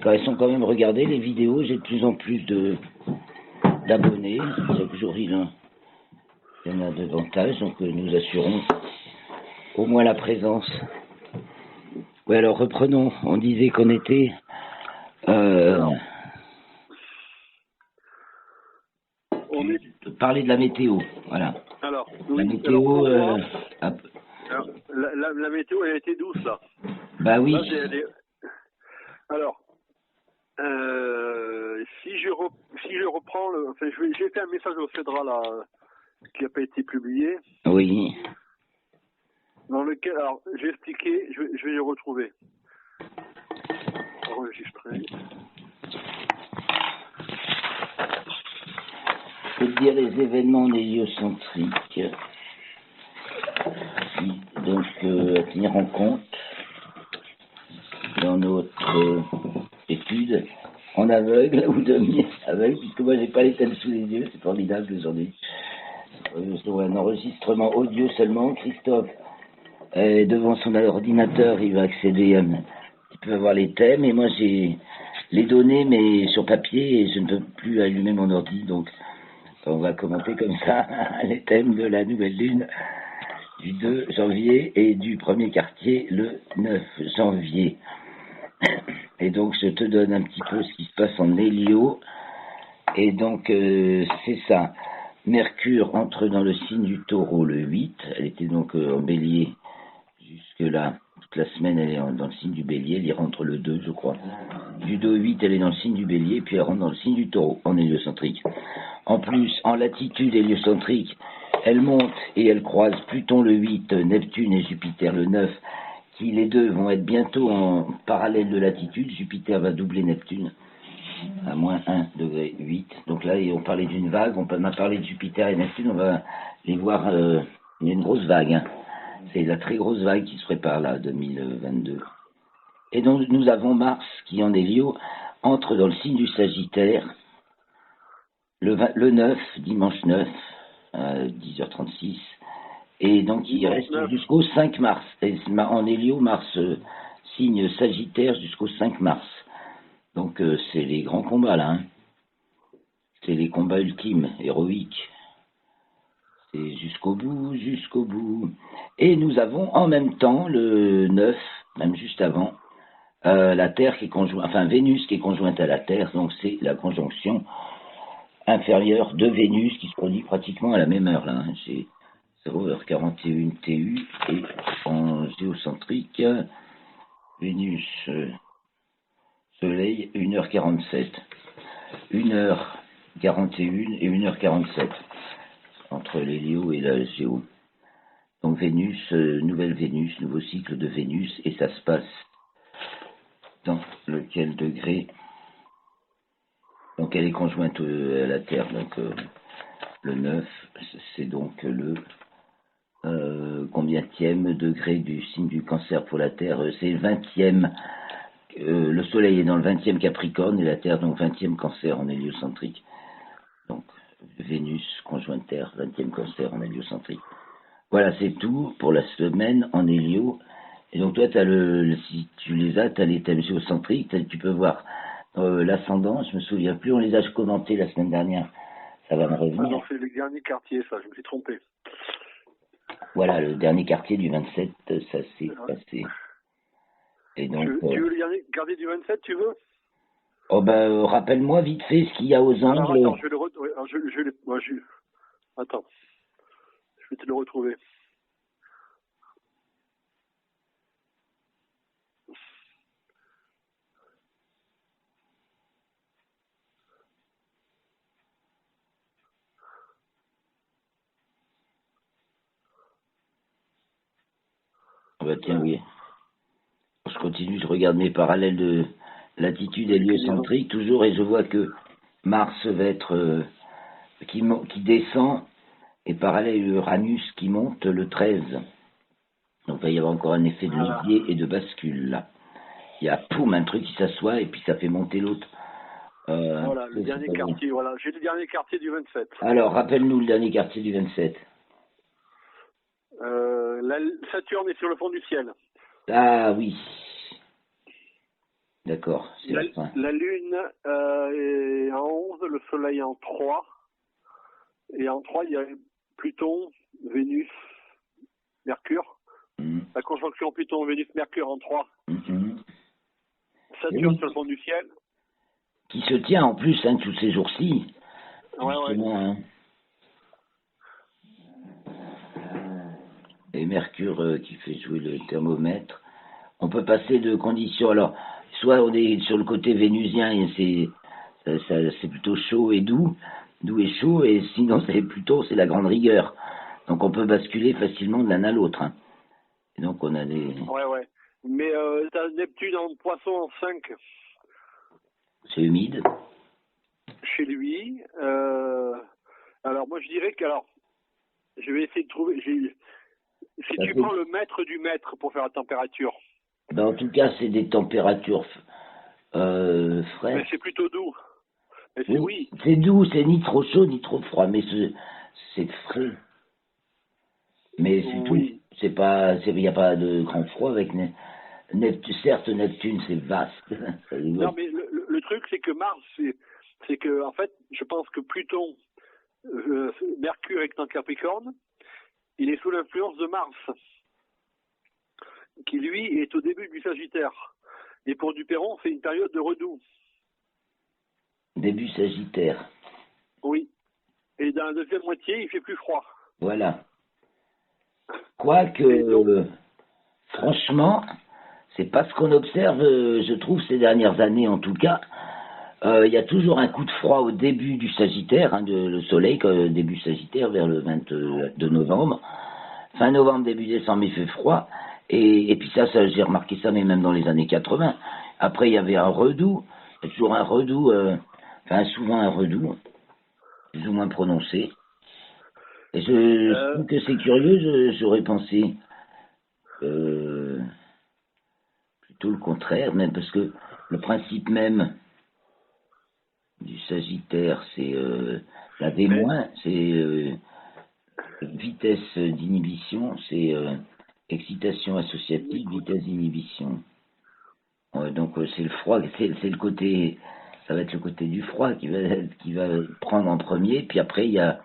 Elles sont quand même regardées, les vidéos, j'ai de plus en plus d'abonnés. Chaque jour, il y en a davantage, donc nous assurons au moins la présence. Oui, alors reprenons. On disait qu'on était... parler de la météo, voilà. Alors, la oui, météo... la météo, elle a été douce, là. Bah oui. Là, alors, si je reprends enfin, j'ai fait un message au CEDRA là qui n'a pas été publié. Oui. Dans lequel, alors, j'ai expliqué, je vais le retrouver. Enregistrer. Je peux te dire les événements héliocentriques. Donc, à tenir en compte dans notre étude en aveugle ou demi-aveugle, puisque moi j'ai pas les thèmes sous les yeux, c'est formidable aujourd'hui. Un enregistrement audio seulement. Christophe est devant son ordinateur, il va accéder il peut avoir les thèmes, et moi j'ai les données mais sur papier et je ne peux plus allumer mon ordi, donc on va commenter comme ça les thèmes de la nouvelle lune du 2 janvier et du premier quartier le 9 janvier. Et donc je te donne un petit peu ce qui se passe en hélio. Et donc c'est ça. Mercure entre dans le signe du Taureau le 8. Elle était donc en Bélier jusque là. Toute la semaine elle est dans le signe du Bélier. Elle y rentre le 2 je crois. Du 2 au 8 elle est dans le signe du Bélier. Puis elle rentre dans le signe du Taureau en héliocentrique. En plus en latitude héliocentrique elle monte et elle croise Pluton le 8, Neptune et Jupiter le 9, qui les deux vont être bientôt en parallèle de latitude. Jupiter va doubler Neptune à moins 1,8 degré. Donc là, on parlait d'une vague, on a parlé de Jupiter et Neptune, on va les voir, il y a une grosse vague. Hein. C'est la très grosse vague qui se prépare là, 2022. Et donc nous avons Mars qui en hélio entre dans le signe du Sagittaire le 9, dimanche 9, à 10h36, et donc il reste jusqu'au 5 mars. Et en hélio, Mars signe Sagittaire jusqu'au 5 mars. Donc c'est les grands combats là. Hein. C'est les combats ultimes, héroïques. C'est jusqu'au bout, jusqu'au bout. Et nous avons en même temps le 9, même juste avant, la Terre qui est conjointe, enfin Vénus qui est conjointe à la Terre, donc c'est la conjonction inférieure de Vénus qui se produit pratiquement à la même heure là. Hein. C'est 0h41 TU et en géocentrique, Vénus, Soleil, 1h47. 1h41 et 1h47 entre l'hélio et la géo. Donc Vénus, nouvelle Vénus, nouveau cycle de Vénus, et ça se passe dans lequel degré? Donc elle est conjointe à la Terre, donc le 9, c'est donc le combienième degré du signe du Cancer pour la Terre? C'est le 20e. Le Soleil est dans le 20e Capricorne et la Terre donc 20e Cancer en héliocentrique. Donc Vénus conjointe Terre, 20e Cancer en héliocentrique. Voilà, c'est tout pour la semaine en hélio. Et donc toi, si tu les as, tu as les thèmes géocentriques, tu peux voir l'ascendant, je me souviens plus, on les a commentés la semaine dernière. Ça va me revenir. Alors c'est le dernier quartier, ça, je me suis trompé. Voilà, le dernier quartier du 27, ça s'est passé. Et donc, tu veux le dernier quartier du 27, tu veux? Oh ben, rappelle-moi vite fait ce qu'il y a aux angles. Alors, attends, attends, je vais te le retrouver. Oh ben, tiens, oui. Je continue, je regarde mes parallèles de latitude héliocentrique toujours, et je vois que Mars va être qui descend, et parallèle Uranus qui monte le 13. Donc il va y avoir encore un effet de levier et de bascule là. Il y a poum, un truc qui s'assoit et puis ça fait monter l'autre. Voilà, le dernier quartier, voilà. J'ai le dernier quartier du 27. Alors, rappelle-nous le dernier quartier du 27. Saturne est sur le fond du ciel. Ah oui. D'accord, c'est la fin. La Lune est en 11, le Soleil en 3. Et en 3, il y a Pluton, Vénus, Mercure. La conjonction Pluton-Vénus-Mercure en 3. Saturne sur le fond du ciel. Qui se tient en plus, hein, tous ces jours-ci. Ouais. Hein. Et Mercure qui fait jouer le thermomètre. On peut passer de conditions. Alors, soit on est sur le côté vénusien et c'est plutôt chaud et doux et chaud, et sinon c'est la grande rigueur. Donc on peut basculer facilement de l'un à l'autre. Hein. Et donc on a des... Ouais. Mais t'as Neptune en Poisson en 5. C'est humide. Chez lui. Alors moi je dirais que... Alors, je vais essayer de trouver... Si tu prends le mètre du mètre pour faire la température. Ben, en tout cas, c'est des températures fraîches. Mais c'est plutôt doux. Oui. C'est doux, c'est ni trop chaud ni trop froid, mais c'est frais. Mais c'est tout. C'est pas, il n'y a pas de grand froid avec Neptune. Certes, Neptune, c'est vaste. Non, mais le truc, c'est que Mars, c'est que, en fait, je pense que Pluton, Mercure est en Capricorne, il est sous l'influence de Mars, qui lui est au début du Sagittaire. Et pour Duperron, c'est une période de redoux. Début Sagittaire. Oui. Et dans la deuxième moitié, il fait plus froid. Voilà. Quoique, franchement, c'est pas ce qu'on observe, je trouve, ces dernières années en tout cas. Il y a toujours un coup de froid au début du Sagittaire, hein, le Soleil, début Sagittaire, vers le 22 novembre. Fin novembre, début décembre, il fait froid. Et puis ça j'ai remarqué ça, mais même dans les années 80. Après, il y avait un redoux. Il y a toujours un redoux, souvent un redoux, plus ou moins prononcé. Et je trouve que c'est curieux, j'aurais pensé plutôt le contraire, même parce que le principe même du Sagittaire, c'est la D-, c'est vitesse d'inhibition, c'est excitation associative, vitesse d'inhibition. Donc c'est le froid, c'est le côté, ça va être le côté du froid qui va prendre en premier, puis après il y a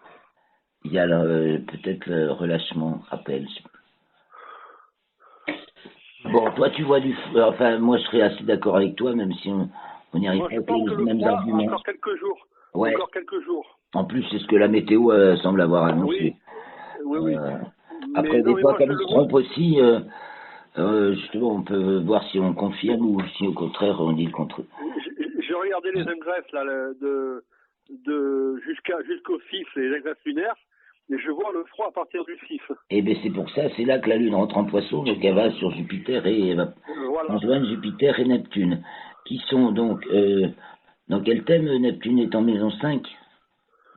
peut-être le relâchement, rappel. Bon, toi tu vois moi je serais assez d'accord avec toi, même si on n'y arrive pas avec les mêmes arguments. Encore quelques jours. Ouais. Encore quelques jours. En plus, c'est ce que la météo semble avoir annoncé. Oui. Après, des fois, comme ils se trompent aussi, justement, on peut voir si on confirme ou si au contraire on dit le contraire. J'ai regardé les ingresses là, jusqu'au 6, les ingresses lunaires, et je vois le froid à partir du 6. Et bien c'est pour ça, c'est là que la Lune rentre en Poisson, donc elle va sur Jupiter et elle va rejoindre Jupiter et Neptune, qui sont donc dans quel thème Neptune est en maison 5?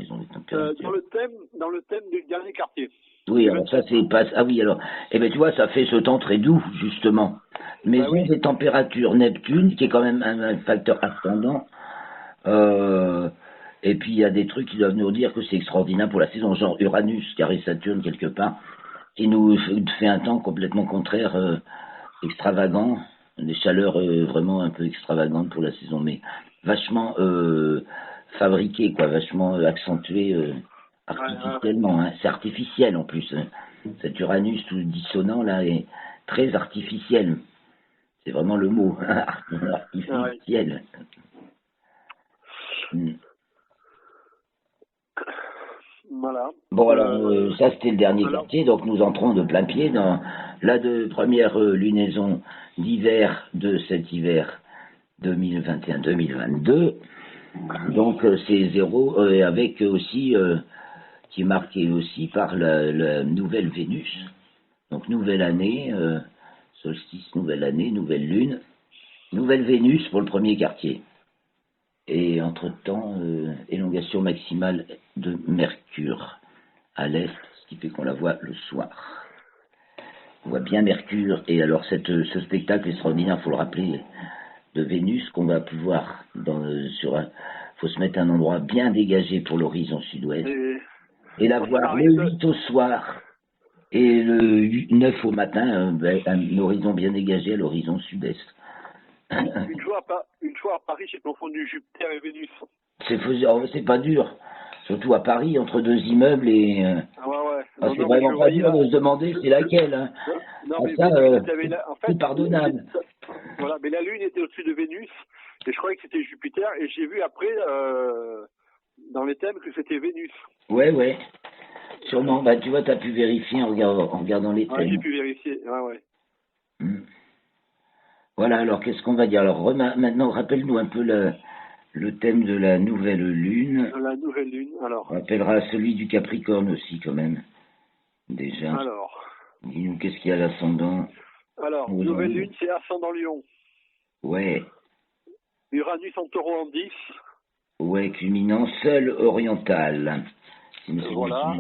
Dans le thème du dernier quartier. Oui, alors ça c'est pas... Ah oui, alors... Eh bien tu vois, ça fait ce temps très doux, justement. Maison des températures, Neptune, qui est quand même un facteur ascendant. Et puis il y a des trucs qui doivent nous dire que c'est extraordinaire pour la saison, genre Uranus, carré Saturne quelque part, qui nous fait un temps complètement contraire, extravagant, des chaleurs vraiment un peu extravagantes pour la saison, mais vachement fabriquées, quoi, vachement accentuées artificiellement. Hein. C'est artificiel en plus. Hein. Cet Uranus tout dissonant là est très artificiel. C'est vraiment le mot, hein, artificiel. Voilà. Bon alors ça c'était le dernier quartier, donc nous entrons de plein pied dans la première lunaison d'hiver de cet hiver 2021-2022. Donc c'est 0 avec aussi qui est marqué aussi par la nouvelle Vénus. Donc nouvelle année, solstice, nouvelle année, nouvelle lune, nouvelle Vénus pour le premier quartier. Et entre-temps, élongation maximale de Mercure à l'est, ce qui fait qu'on la voit le soir. On voit bien Mercure, et alors ce spectacle extraordinaire, il faut le rappeler, de Vénus, qu'on va pouvoir, faut se mettre à un endroit bien dégagé pour l'horizon sud-ouest, et la voir le 8 au soir, et le 9 au matin, un horizon bien dégagé à l'horizon sud-est. Une fois à Paris, j'ai confondu Jupiter et Vénus. C'est pas dur. Surtout à Paris, entre deux immeubles et... Ouais. c'est vraiment pas dur de se demander c'est laquelle. Hein. Non, mais ça, en fait, c'est pardonnable. Voilà, mais la Lune était au-dessus de Vénus, et je croyais que c'était Jupiter, et j'ai vu après, dans les thèmes, que c'était Vénus. Ouais. Sûrement. Bah, tu vois, tu as pu vérifier en regardant les thèmes. Ouais, j'ai pu vérifier. Ouais. Voilà, alors qu'est-ce qu'on va dire? Alors, maintenant, rappelle-nous un peu le thème de la nouvelle lune. La nouvelle lune, alors. On rappellera celui du Capricorne aussi, quand même. Déjà. Alors. Dis-nous, qu'est-ce qu'il y a à l'ascendant? Alors, nouvelle lune, c'est ascendant Lion. Ouais. Uranus en Taureau en 10. Ouais, culminant seul oriental. Voilà.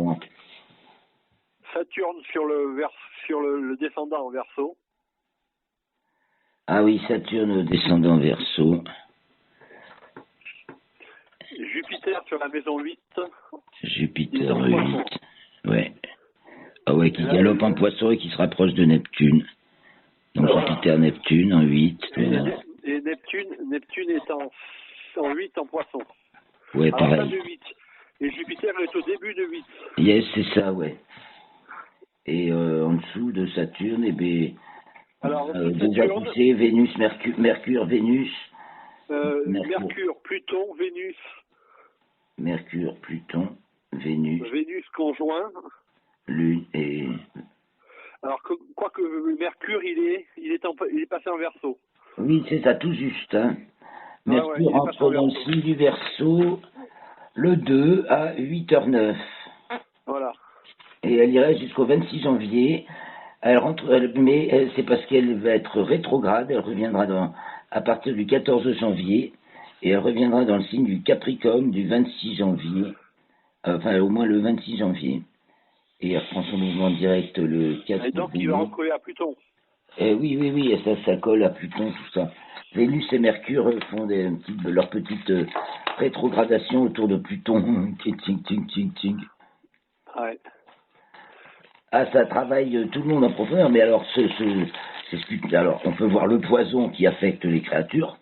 Saturne sur le descendant en Verseau. Ah oui, Saturne descendant Verseau. Jupiter sur la maison 8. Jupiter 8. Ouais. Ah ouais, qui galope en Poisson et qui se rapproche de Neptune. Donc Jupiter, Neptune en 8. Et Neptune est en 8 en Poisson. Ouais, à la fin pareil. de 8. Et Jupiter est au début de 8. Yes, c'est ça, ouais. Et en dessous de Saturne, eh bien, alors, déjà poussé, Vénus, Mercure, Vénus. Mercure, Pluton, Vénus. Mercure, Pluton, Vénus. Vénus conjoint. Lune et... Alors, quoique Mercure, il est passé en Verseau. Oui, c'est ça, tout juste. Hein. Mercure entre dans le signe du Verseau le 2 à 8h09. Voilà. Et elle irait jusqu'au 26 janvier. Elle rentre, mais c'est parce qu'elle va être rétrograde. Elle reviendra à partir du 14 janvier. Et elle reviendra dans le signe du Capricorne du 26 janvier. Enfin, au moins le 26 janvier. Et elle reprend son mouvement direct le 4 janvier. Et donc, il va recoller à Pluton. Oui, et ça colle à Pluton, tout ça. Vénus et Mercure font leur petite rétrogradation autour de Pluton. Ting. Ouais. Ah, ça travaille tout le monde en profondeur, mais alors, alors on peut voir le poison qui affecte les créatures,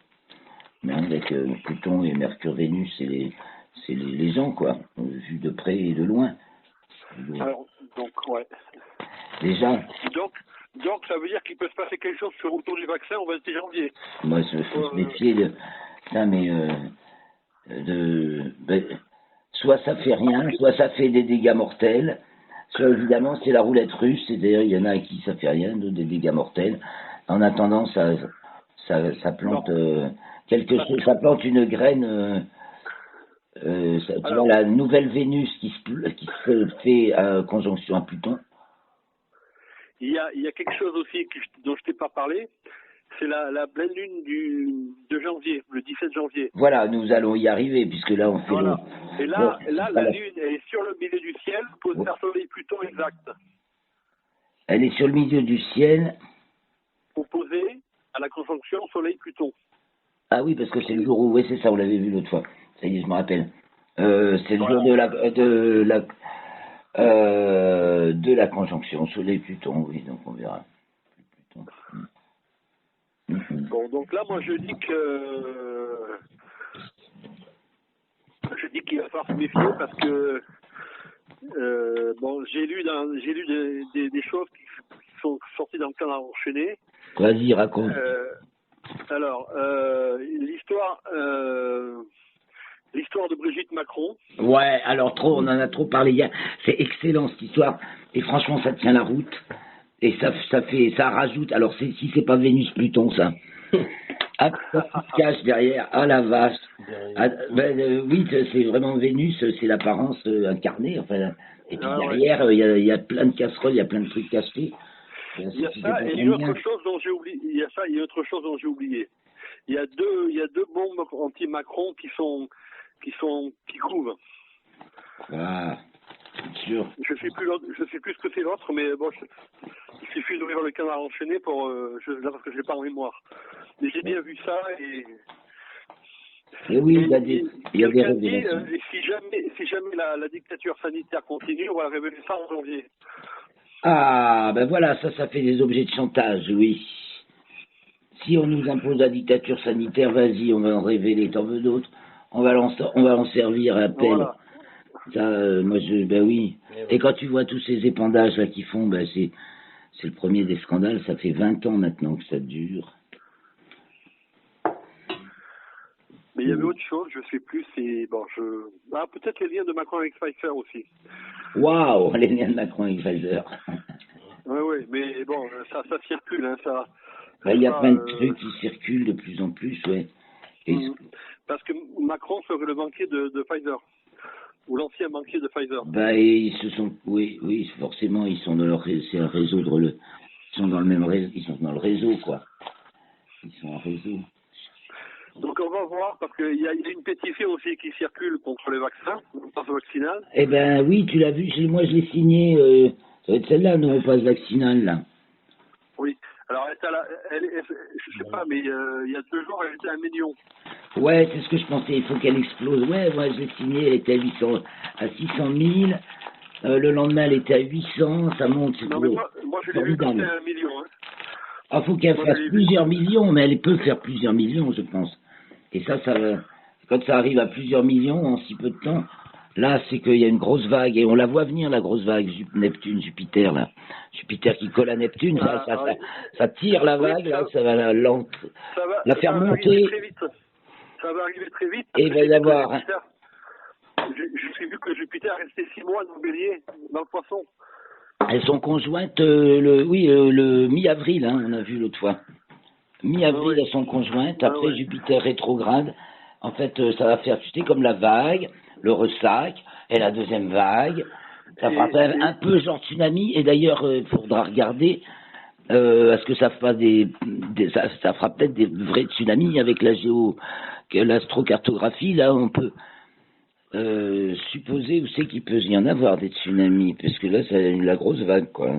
mais avec Pluton et Mercure, Vénus, c'est les gens, quoi, vu de près et de loin. Alors, donc, ouais. Déjà. Donc, ça veut dire qu'il peut se passer quelque chose autour du vaccin au 26 janvier. Moi, il faut se méfier de ça, mais soit ça fait rien, soit ça fait des dégâts mortels, soit évidemment c'est la roulette russe, c'est-à-dire il y en a à qui ça fait rien, d'autres des dégâts mortels. En attendant, ça plante quelque chose, ça plante une graine. Tu vois, la nouvelle Vénus qui se fait conjonction à Pluton. Il y a quelque chose aussi dont je t'ai pas parlé, c'est la pleine lune de janvier, le 17 janvier. Voilà, nous allons y arriver, puisque là on fait Et là, la lune, elle est sur le milieu du ciel, posée vers Soleil Pluton exact. Elle est sur le milieu du ciel. Opposée à la conjonction Soleil Pluton. Ah oui, parce que c'est le jour où, oui, c'est ça, on l'avait vu l'autre fois. Ça y est, je me rappelle. C'est le jour de la conjonction Soleil-Pluton, oui, donc on verra. Pluton. Bon, donc là, moi, je dis qu'il va falloir se méfier parce que bon, j'ai lu des choses qui sont sorties dans le Canard enchaîné. Vas-y, raconte. Alors, l'histoire de Brigitte Macron. Ouais, alors on en a trop parlé hier. C'est excellent cette histoire. Et franchement, ça tient la route. Et ça rajoute. Alors, si c'est pas Vénus-Pluton, ça. Ah, ça se cache derrière. Ah la vache. Ah, oui, c'est vraiment Vénus, c'est l'apparence incarnée. Enfin, et puis derrière, il y a plein de casseroles, il y a plein de trucs cachés. Il y a ça, et il y a une autre chose dont j'ai oublié. Il y a ça, il y a autre chose dont j'ai oublié. Il y a deux bombes anti-Macron qui couvent. Ah, c'est sûr. Je sais plus ce que c'est l'autre, mais bon, il suffit d'ouvrir le Canard enchaîné là parce que je l'ai pas en mémoire. Mais j'ai bien vu ça et oui, il y a des révélations. Si jamais la dictature sanitaire continue, on va révéler ça en janvier. Ah, ben voilà, ça fait des objets de chantage, oui. Si on nous impose la dictature sanitaire, vas-y, on va en révéler, t'en veux d'autres. On va en servir à peine. Voilà. Ça, ben oui. Et quand tu vois tous ces épandages là qu'ils font, ben c'est le premier des scandales. Ça fait 20 ans maintenant que ça dure. Mais il y avait autre chose, je sais plus, c'est bon, peut-être les liens de Macron avec Pfizer aussi. Waouh, les liens de Macron avec Pfizer. Oui, mais bon, ça circule, hein, ça. Il y a plein de trucs qui circulent de plus en plus, ouais. Parce que Macron serait le banquier de Pfizer, ou l'ancien banquier de Pfizer. Et ils se sont, oui, forcément, ils sont dans leur, c'est à résoudre ils sont dans le même réseau, ils sont dans le réseau, quoi. Ils sont en réseau. Donc on va voir, parce qu'il y a une pétition aussi qui circule contre les vaccins, le passe vaccinal. Eh ben oui, tu l'as vu, moi je l'ai signé, ça va être celle-là, non, passe vaccinal, là. Oui, alors je sais pas, mais il y a 2 jours, elle était à 1 million. Ouais, c'est ce que je pensais, il faut qu'elle explose. Ouais, moi je l'ai signée, elle était à 600 000, le lendemain elle était à 800, ça monte, c'est non, mais moi je l'ai vu passer à 1 million. Hein. Ah, faut qu'elle fasse plusieurs millions, mais elle peut faire plusieurs millions, je pense. Et ça quand ça arrive à plusieurs millions en si peu de temps, là, c'est qu'il y a une grosse vague, et on la voit venir, la grosse vague, Neptune, Jupiter, là. Jupiter qui colle à Neptune, ça tire la vague, là, ça va la faire monter. Très vite. Ça va arriver très vite. Et il va y avoir... J'ai vu que Jupiter est resté 6 mois dans le bélier, dans le poisson. Elles sont conjointes, le mi-avril, hein, on a vu l'autre fois. Mi-avril, elles sont conjointes, après Jupiter rétrograde. En fait, ça va faire, tu sais, comme la vague, le ressac, et la deuxième vague. Ça fera un peu genre tsunami, et d'ailleurs, il faudra regarder, est-ce que ça fera ça fera peut-être des vrais tsunamis avec l'astrocartographie, là, on peut supposer où c'est qu'il peut y en avoir des tsunamis, parce que là, c'est la grosse vague, quoi.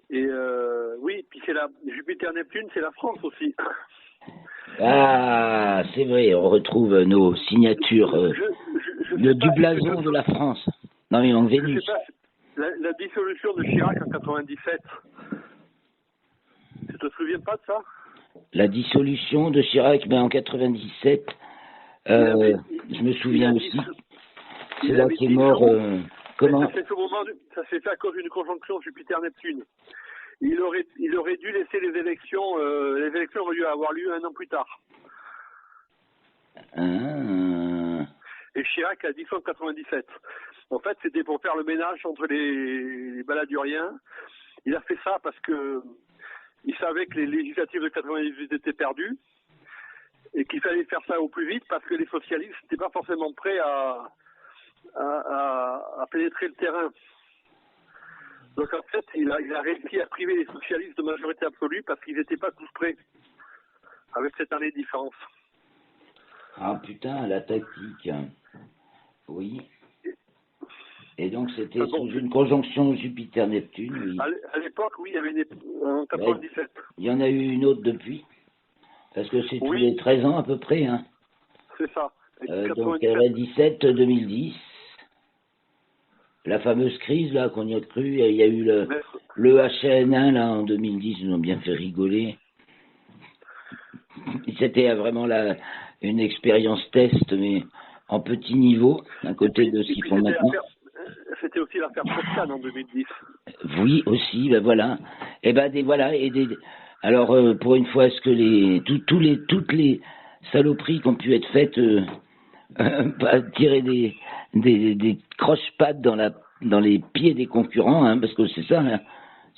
Et oui, puis c'est Jupiter-Neptune, c'est la France aussi. Ah, c'est vrai, on retrouve nos signatures du blason de la France. Non, mais en Vénus. Je sais pas, la dissolution de Chirac en 97, tu te souviens pas de ça? La dissolution de Chirac, en 97, je me souviens aussi. C'est là qu'il est mort. Comment? Ça s'est fait à cause d'une conjonction Jupiter-Neptune. Il aurait dû laisser les élections auraient dû avoir lieu 1 an plus tard. Et Chirac a dit ça en 97. En fait, c'était pour faire le ménage entre les baladuriens. Il a fait ça parce que il savait que les législatives de 98 étaient perdues et qu'il fallait faire ça au plus vite parce que les socialistes n'étaient pas forcément prêts à pénétrer le terrain. Donc en fait, il a réussi à priver les socialistes de majorité absolue parce qu'ils n'étaient pas tous prêts, avec cette année de différence. Ah putain, la tactique. Oui. Et donc c'était sous une conjonction Jupiter-Neptune, oui. À l'époque, oui, il y avait en 97. Il y en a eu une autre depuis. Parce que c'est tous les 13 ans à peu près, hein. C'est ça. Donc 2017-2010. La fameuse crise, là, qu'on y a cru, il y a eu le HN1, là, en 2010, ils nous ont bien fait rigoler. C'était vraiment une expérience test, mais en petit niveau, à côté de ce qu'ils font maintenant. C'était aussi l'affaire Toscane en 2010. Oui, aussi, voilà. Et voilà, alors, pour une fois, est-ce que toutes les saloperies qui ont pu être faites, tirer des croche-pattes dans les pieds des concurrents, hein, parce que c'est ça, hein.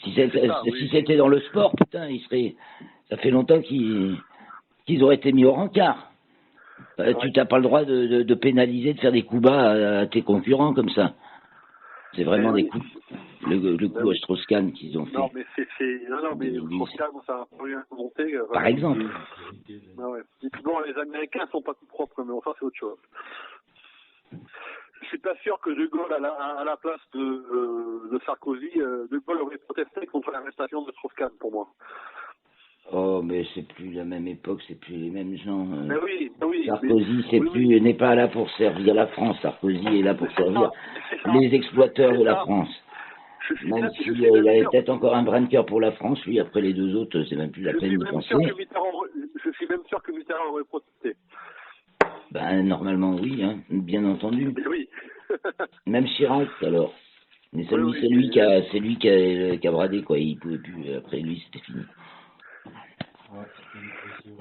Si c'était dans le sport, putain, ça fait longtemps qu'ils auraient été mis au rencard. Tu n'as pas le droit de pénaliser, de faire des coups bas à tes concurrents comme ça. C'est vraiment des coups. Le coup à Strauss-Kahn qu'ils ont fait. Non, mais Strauss-Kahn, ça a pas eu un monté. Par exemple. Et puis bon, les Américains sont pas tout propres, mais enfin, c'est autre chose. Je suis pas sûr que De Gaulle, à la place de Sarkozy, De Gaulle aurait protesté contre l'arrestation de Strauss-Kahn, pour moi. Oh, mais c'est plus la même époque, c'est plus les mêmes gens. Mais oui. Sarkozy n'est pas là pour servir la France. Sarkozy est là pour servir les exploiteurs de la France. Même s'il avait peut-être encore un brin de cœur pour la France, lui, après les deux autres, c'est même plus la peine de penser. Je suis même sûr que Mitterrand aurait protesté. Ben, normalement, oui, hein, bien entendu. Oui. Même Chirac, alors. Mais c'est lui qui a bradé, quoi. Il pouvait plus, après lui, c'était fini.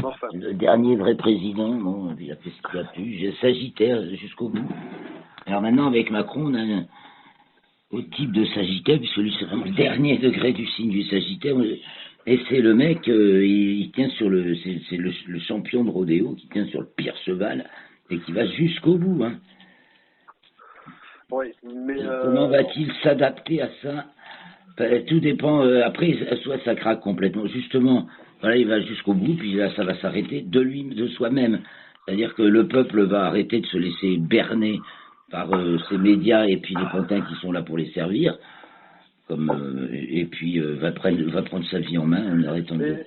Enfin. Le dernier vrai président, bon, il a fait ce qu'il a pu. Sagittaire jusqu'au bout. Alors maintenant, avec Macron, on a un autre type de Sagittaire, puisque lui, c'est vraiment le dernier degré du signe du Sagittaire. Et c'est le mec, il tient sur c'est le champion de rodéo qui tient sur le pire cheval et qui va jusqu'au bout, hein. Oui, mais comment va-t-il s'adapter à ça? Tout dépend. Après, soit ça craque complètement. Justement, voilà, il va jusqu'au bout, puis là, ça va s'arrêter de soi-même. C'est-à-dire que le peuple va arrêter de se laisser berner par ces médias et puis les pantins qui sont là pour les servir, et puis va prendre sa vie en main en arrêtant de...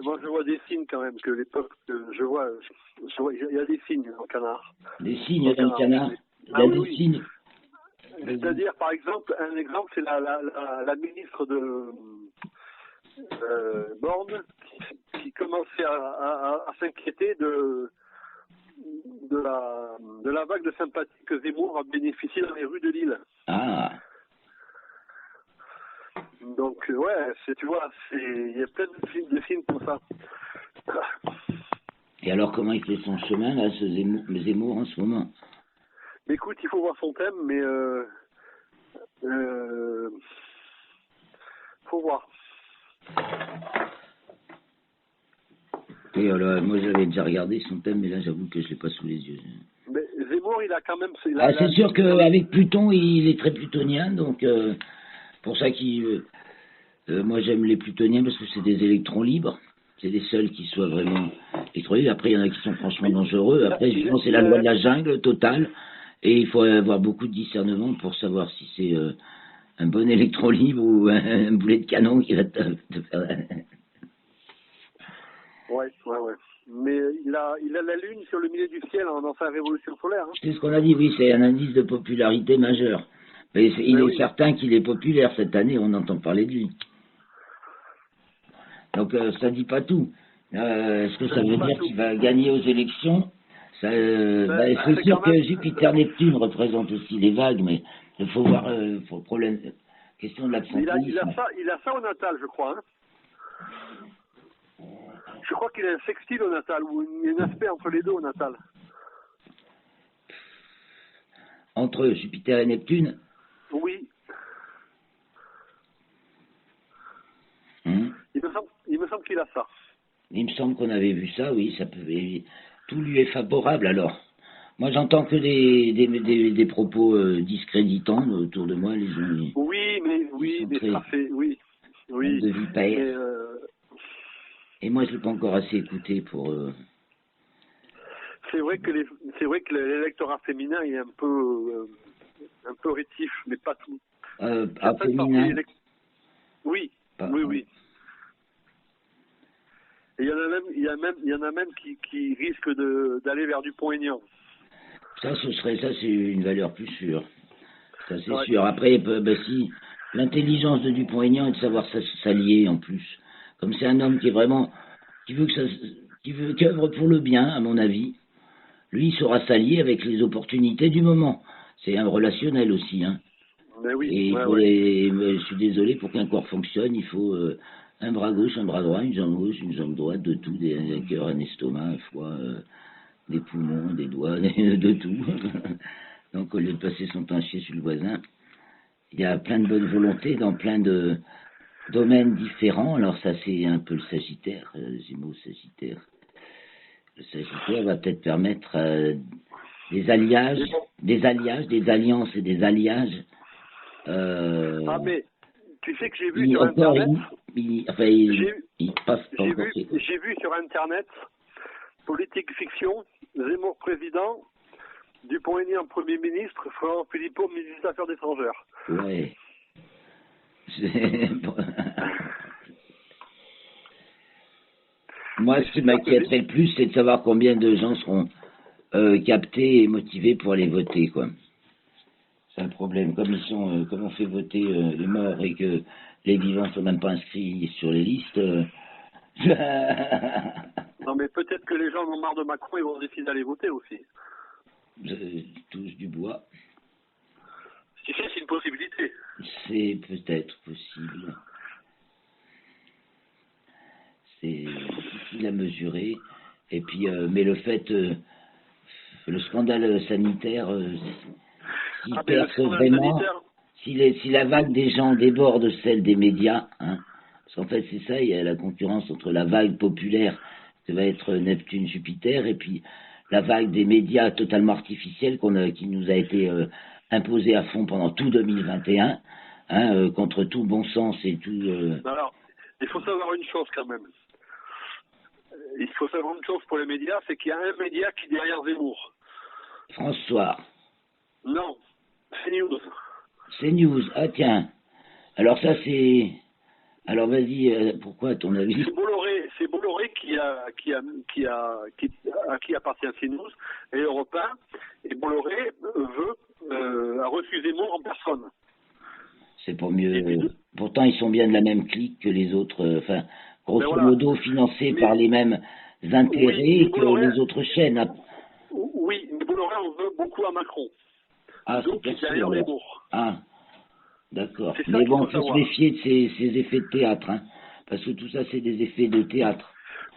Moi, je vois des signes quand même que les peuples, je vois, il y a des signes dans le canard. Des signes dans le canard. Il y a des signes. C'est-à-dire, par exemple, c'est la ministre de Borne qui commençait à s'inquiéter de la vague de sympathie que Zemmour a bénéficié dans les rues de Lille. Ah. Donc, ouais, tu vois, il y a plein de signes pour ça. Et alors, comment il fait son chemin, là, le Zemmour, en ce moment? Écoute, il faut voir son thème, mais faut voir. Et alors, moi, j'avais déjà regardé son thème, mais là, j'avoue que je l'ai pas sous les yeux. Mais Zemmour, il a quand même... c'est sûr qu'avec Pluton, il est très plutonien, donc pour ça moi, j'aime les plutoniens parce que c'est des électrons libres. C'est les seuls qui soient vraiment électrons libres. Après, il y en a qui sont franchement dangereux. Après, je pense que c'est la loi de la jungle totale. Et il faut avoir beaucoup de discernement pour savoir si c'est un bon électron libre ou un boulet de canon qui va te faire... Ouais. Mais il a la Lune sur le milieu du ciel dans sa révolution solaire. Hein. C'est ce qu'on a dit, oui, c'est un indice de popularité majeur. Mais il est certain qu'il est populaire cette année, on entend parler de lui. Donc ça dit pas tout. Est-ce que ça veut dire qu'il va gagner aux élections? C'est sûr que Jupiter-Neptune représente aussi les vagues, mais il faut voir le problème, question de l'absentéisme. Il a ça au natal, je crois. Hein. Je crois qu'il a un sextile au natal, ou un aspect entre les deux au natal. Entre Jupiter et Neptune? Oui. Il me semble qu'il a ça. Il me semble qu'on avait vu ça, oui, tout lui est favorable alors. Moi, j'entends que des propos discréditants autour de moi. Oui, mais ça fait... Oui. De vipère. Et moi, je l'ai pas encore assez écouté pour... C'est vrai que l'électorat féminin est un peu rétif, mais pas tout. Féminin. Oui. Et il y en a même qui risquent d'aller vers Dupont-Aignan. Ça, c'est une valeur plus sûre. Ça, c'est sûr. Après, si l'intelligence de Dupont-Aignan est de savoir s'allier en plus. Comme c'est un homme qui est vraiment, qui œuvre pour le bien, à mon avis. Lui, il saura s'allier avec les opportunités du moment. C'est un relationnel aussi, hein. Mais oui. Et je suis désolé, pour qu'un corps fonctionne, il faut un bras gauche, un bras droit, une jambe gauche, une jambe droite, de tout, un cœur, un estomac, un foie, des poumons, des doigts, de tout. Donc, au lieu de passer son temps à chier sur le voisin, il y a plein de bonne volonté dans plein de domaines différents. Alors ça, c'est un peu le Sagittaire, Gémeaux Sagittaire. Le Sagittaire va peut-être permettre des alliages, des alliances et des alliages. Mais tu sais que j'ai vu sur Internet... J'ai vu sur Internet, politique fiction, Zemmour président, Dupont-Aignan Premier ministre, Florent Philippot ministre des Affaires étrangères. Ouais. Moi, ce qui m'inquiéterait le plus, c'est de savoir combien de gens seront captés et motivés pour aller voter, quoi. C'est un problème. Comme on fait voter les morts et que les vivants ne sont même pas inscrits sur les listes. Non, mais peut-être que les gens en ont marre de Macron, ils vont décider d'aller voter aussi. Touche du bois. Ce qui fait, c'est une possibilité. C'est peut-être possible. C'est difficile à mesurer. Et puis, mais le fait, le scandale sanitaire, s'il perce vraiment, si la vague des gens déborde celle des médias, hein, parce qu'en fait c'est ça, il y a la concurrence entre la vague populaire, qui va être Neptune-Jupiter, et puis la vague des médias totalement artificiels qui nous a été imposée à fond pendant tout 2021, hein, contre tout bon sens et tout... Alors, il faut savoir une chose quand même. Il faut savoir une chose pour les médias, c'est qu'il y a un média qui est derrière Zemmour. François. Non, CNews. CNews, ah tiens. Alors ça c'est... Alors vas-y, pourquoi à ton avis? C'est Bolloré à qui appartient CNews et Europe 1, et Bolloré a reçu Zemmour en personne. C'est pour mieux. Pourtant, ils sont bien de la même clique que les autres. Enfin, grosso modo, financés par les mêmes intérêts que les autres chaînes. Oui, mais Bolloré en veut beaucoup à Macron. Ah, donc il y a Zemmour. Ah, d'accord. Mais bon, il faut se méfier de ces effets de théâtre, hein, parce que tout ça, c'est des effets de théâtre.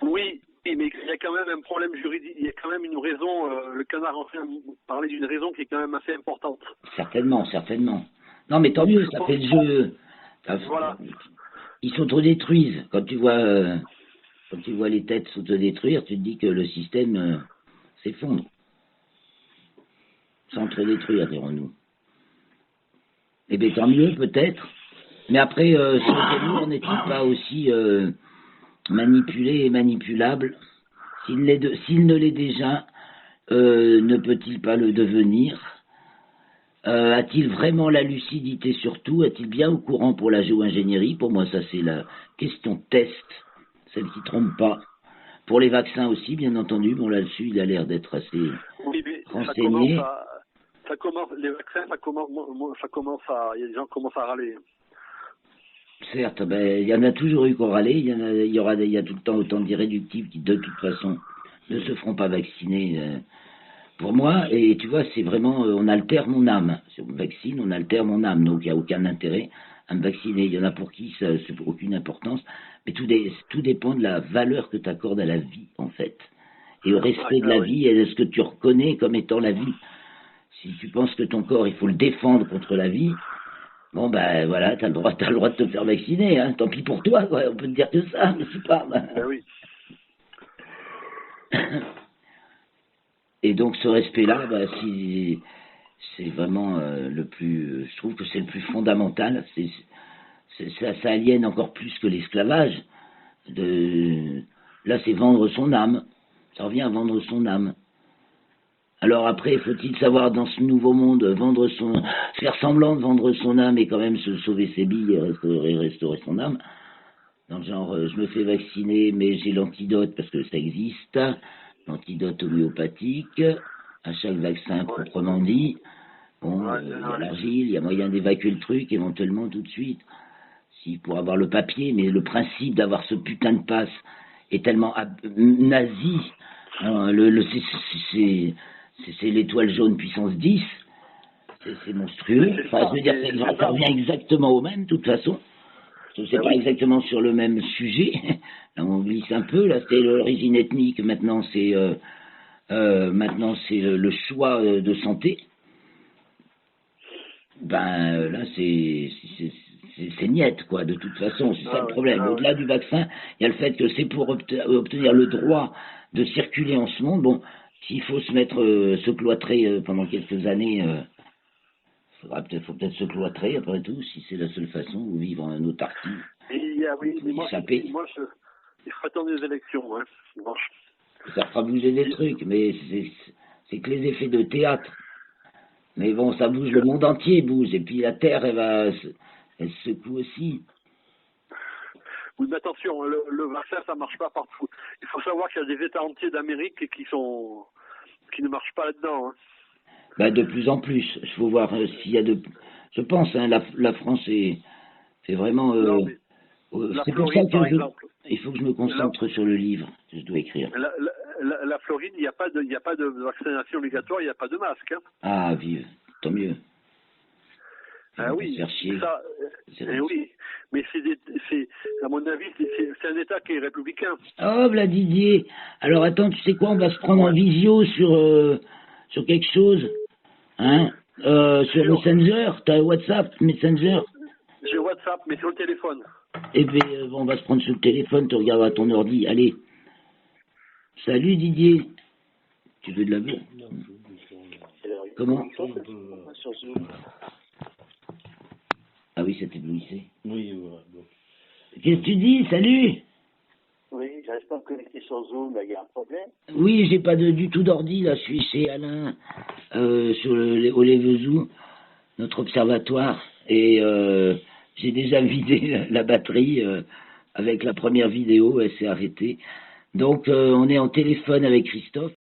Oui, mais il y a quand même un problème juridique. Il y a quand même une raison. Le Canard en parlait d'une raison qui est quand même assez importante. Certainement, certainement. Non, mais tant mieux, ça fait le jeu. Voilà. Ils s'autodétruisent. Quand tu vois les têtes s'autodétruire, tu te dis que le système s'effondre. S'entre-détruire, dirons-nous. Eh bien, tant mieux, peut-être. Mais après, ce Zemmour n'est-il pas aussi manipulé et manipulable? S'il ne l'est déjà, ne peut-il pas le devenir? A-t-il vraiment la lucidité sur tout? Est-il bien au courant pour la géo-ingénierie? Pour moi, ça c'est la question test, celle qui trompe pas. Pour les vaccins aussi, bien entendu. Bon, là-dessus, il a l'air d'être assez renseigné. Les vaccins, il y a des gens qui commencent à râler. Certes, ben, il y en a toujours eu qu'on râlait. Il y a tout le temps autant d'irréductibles qui, de toute façon, ne se feront pas vacciner. Pour moi, et tu vois, c'est vraiment, on altère mon âme. Si on me vaccine, on altère mon âme. Donc, il n'y a aucun intérêt à me vacciner. Il y en a pour qui ça n'a aucune importance. Mais tout dépend de la valeur que tu accordes à la vie, en fait. Et au respect de la vie et de ce que tu reconnais comme étant la vie. Si tu penses que ton corps, il faut le défendre contre la vie, bon, ben voilà, t'as le droit de te faire vacciner. Hein. Tant pis pour toi, quoi. On peut te dire que ça, mais c'est pas... Ben oui. Et donc ce respect-là, bah, c'est vraiment le plus, je trouve que c'est le plus fondamental. Ça aliène encore plus que l'esclavage. Là, c'est vendre son âme. Ça revient à vendre son âme. Alors après, faut-il savoir dans ce nouveau monde faire semblant de vendre son âme et quand même se sauver ses billes et restaurer son âme. Dans le genre, je me fais vacciner, mais j'ai l'antidote parce que ça existe. L'antidote homéopathique, à chaque vaccin proprement dit. Bon, il y a l'argile, il y a moyen d'évacuer le truc éventuellement tout de suite. Pour avoir le papier, mais le principe d'avoir ce putain de passe est tellement nazi. Hein, c'est l'étoile jaune puissance 10. C'est monstrueux. Enfin, je veux dire, ça revient exactement au même, de toute façon. C'est pas exactement sur le même sujet. Là, on glisse un peu. Là, c'était l'origine ethnique. Maintenant, c'est le choix de santé. Ben là, c'est niette, quoi. De toute façon, c'est ça le problème. Au-delà du vaccin, il y a le fait que c'est pour obtenir le droit de circuler en ce monde. Bon, s'il faut se cloîtrer pendant quelques années. Faut peut-être se cloîtrer, après tout, si c'est la seule façon, ou vivre en autarcie. Il faut attendre des élections. Hein. Bon. Ça fera bouger des trucs, mais c'est que les effets de théâtre. Mais bon, ça bouge, le monde entier bouge, et puis la Terre, elle secoue aussi. Oui, mais attention, le vaccin, ça marche pas partout. Il faut savoir qu'il y a des États entiers d'Amérique qui ne marchent pas là-dedans. Hein. Bah, de plus en plus. Il faut voir s'il y a de... Je pense, hein, la France est vraiment... c'est pour ça que il faut que je me concentre sur le livre que je dois écrire. La Floride, il n'y a pas de vaccination obligatoire, il n'y a pas de masque. Hein. Ah, vive, tant mieux. Ah oui, ça, oui, mais à mon avis, c'est un État qui est républicain. Oh, là, Didier. Alors, attends, tu sais quoi, on va se prendre en visio sur quelque chose, hein, sur Messenger. T'as WhatsApp, Messenger? J'ai WhatsApp, mais sur le téléphone. Eh bien, on va se prendre sur le téléphone, tu regarderas ton ordi. Allez. Salut, Didier. Tu veux de la bière? Comment? Ah oui, ça t'éblouissait. Oui, bon. Qu'est-ce que tu dis? Salut? Oui, j'arrive pas à me connecter sur Zoom, il y a un problème. Oui, j'ai pas du tout d'ordi, là, je suis chez Alain, au Lévezou, notre observatoire, et j'ai déjà vidé la batterie avec la première vidéo, elle s'est arrêtée. Donc, on est en téléphone avec Christophe.